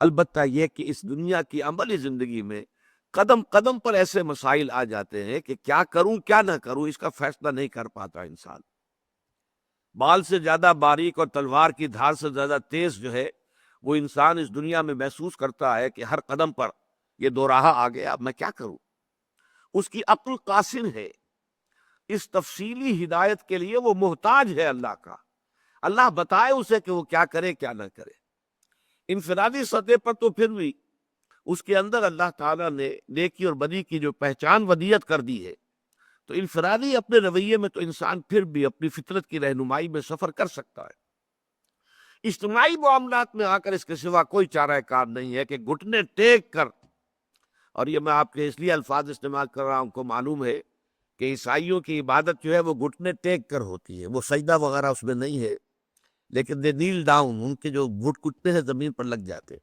البتہ یہ کہ اس دنیا کی عملی زندگی میں قدم قدم پر ایسے مسائل آ جاتے ہیں کہ کیا کروں کیا نہ کروں اس کا فیصلہ نہیں کر پاتا انسان۔ بال سے زیادہ باریک اور تلوار کی دھار سے زیادہ تیز جو ہے وہ انسان اس دنیا میں محسوس کرتا ہے کہ ہر قدم پر یہ دو راہ آ گیا، اب میں کیا کروں۔ اس کی عقل قاصر ہے، اس تفصیلی ہدایت کے لیے وہ محتاج ہے اللہ کا، اللہ بتائے اسے کہ وہ کیا کرے کیا نہ کرے۔ انفرادی سطح پر تو پھر بھی اس کے اندر اللہ تعالیٰ نے نیکی اور بدی کی جو پہچان ودیت کر دی ہے، تو انفرادی اپنے رویے میں تو انسان پھر بھی اپنی فطرت کی رہنمائی میں سفر کر سکتا ہے۔ اجتماعی معاملات میں آ کر اس کے سوا کوئی چارہ کار نہیں ہے کہ گھٹنے ٹیک کر، اور یہ میں آپ کے اس لیے الفاظ استعمال کر رہا ہوں، کو معلوم ہے کہ عیسائیوں کی عبادت جو ہے وہ گھٹنے ٹیک کر ہوتی ہے، وہ سجدہ وغیرہ اس میں نہیں ہے، لیکن دے نیل ڈاؤن، ان کے جو گھٹنے ہیں زمین پر لگ جاتے،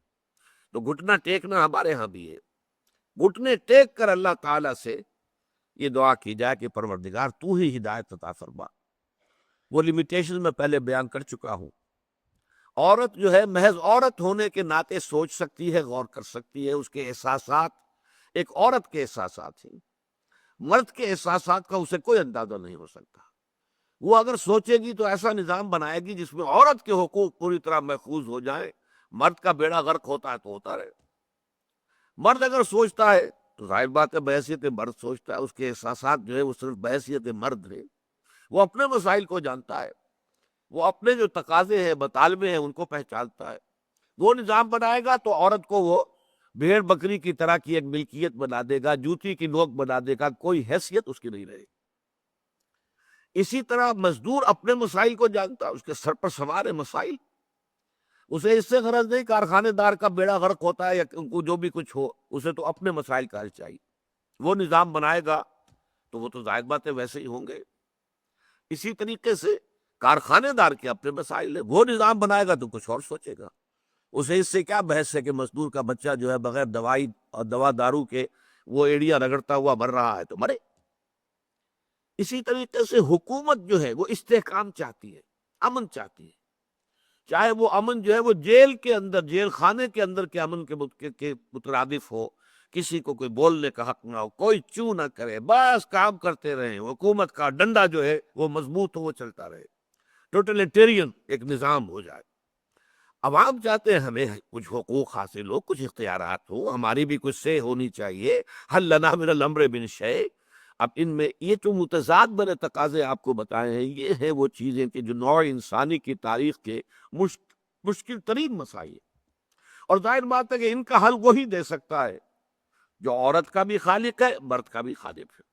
تو گھٹنا ٹیکنا ہمارے ہاں بھی ہے۔ گھٹنے ٹیک کر اللہ تعالیٰ سے یہ دعا کی جائے کہ پروردگار تو ہی ہدایت عطا فرما۔ وہ لیمیٹیشن میں پہلے بیان کر چکا ہوں۔ عورت جو ہے محض عورت ہونے کے ناطے سوچ سکتی ہے، غور کر سکتی ہے، اس کے احساسات ایک عورت کے احساسات ہیں، مرد کے احساسات کا اسے کوئی اندازہ نہیں ہو سکتا۔ وہ اگر سوچے گی تو ایسا نظام بنائے گی جس میں عورت کے حقوق پوری طرح محفوظ ہو جائیں، مرد کا بیڑا غرق ہوتا ہے تو ہوتا رہے۔ مرد اگر سوچتا ہے تو ظاہر بات ہے بحیثیت مرد سوچتا ہے، اس کے احساسات جو ہے وہ صرف بحیثیت مرد ہے، وہ اپنے مسائل کو جانتا ہے، وہ اپنے جو تقاضے ہیں مطالبے ہیں ان کو پہچانتا ہے۔ وہ نظام بنائے گا تو عورت کو وہ بھیڑ بکری کی طرح کی ایک ملکیت بنا دے گا، جوتی کی نوک بنا دے گا، کوئی حیثیت اس کی نہیں رہے گی۔ اسی طرح مزدور اپنے مسائل کو جانتا، اس کے سر پر سوار ہے مسائل، اسے اس سے غرض نہیں کارخانے دار کا بیڑا غرق ہوتا ہے یا جو بھی کچھ ہو، اسے تو اپنے مسائل کا حل چاہیے۔ وہ نظام بنائے گا تو وہ تو ظاہر بات ہے ویسے ہی ہوں گے۔ اسی طریقے سے کارخانے دار کے اپنے مسائل ہیں، وہ نظام بنائے گا تو کچھ اور سوچے گا۔ اسے اس سے کیا بحث ہے کہ مزدور کا بچہ جو ہے بغیر دوائی اور دوا دارو کے وہ ایڑیاں رگڑتا ہوا مر رہا ہے تو مرے۔ اسی طریقے سے حکومت جو ہے وہ استحکام چاہتی ہے، امن چاہتی ہے، چاہے وہ امن جو ہے وہ جیل کے اندر، جیل خانے کے اندر کے امن کے مترادف ہو، کسی کو کوئی بولنے کا حق نہ ہو، کوئی چوں نہ کرے، بس کام کرتے رہیں، حکومت کا ڈنڈا جو ہے وہ مضبوط ہو، وہ چلتا رہے، ٹوٹلیٹیرین ایک نظام ہو جائے۔ عوام چاہتے ہیں ہمیں کچھ حقوق حاصل ہو، کچھ اختیارات ہو، ہماری بھی کچھ سے ہونی چاہیے، حل لنا من الامر من شیء۔ اب ان میں یہ جو متضاد بنے تقاضے آپ کو بتائے ہیں، یہ ہیں وہ چیزیں کہ جو نوع انسانی کی تاریخ کے مشکل ترین مسائل ہیں، اور ظاہر بات ہے کہ ان کا حل وہی دے سکتا ہے جو عورت کا بھی خالق ہے، مرد کا بھی خالق ہے،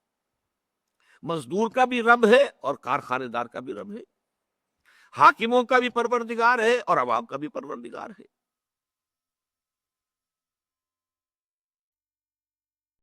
مزدور کا بھی رب ہے اور کارخانے دار کا بھی رب ہے، حاکموں کا بھی پروردگار ہے اور عوام کا بھی پروردگار ہے۔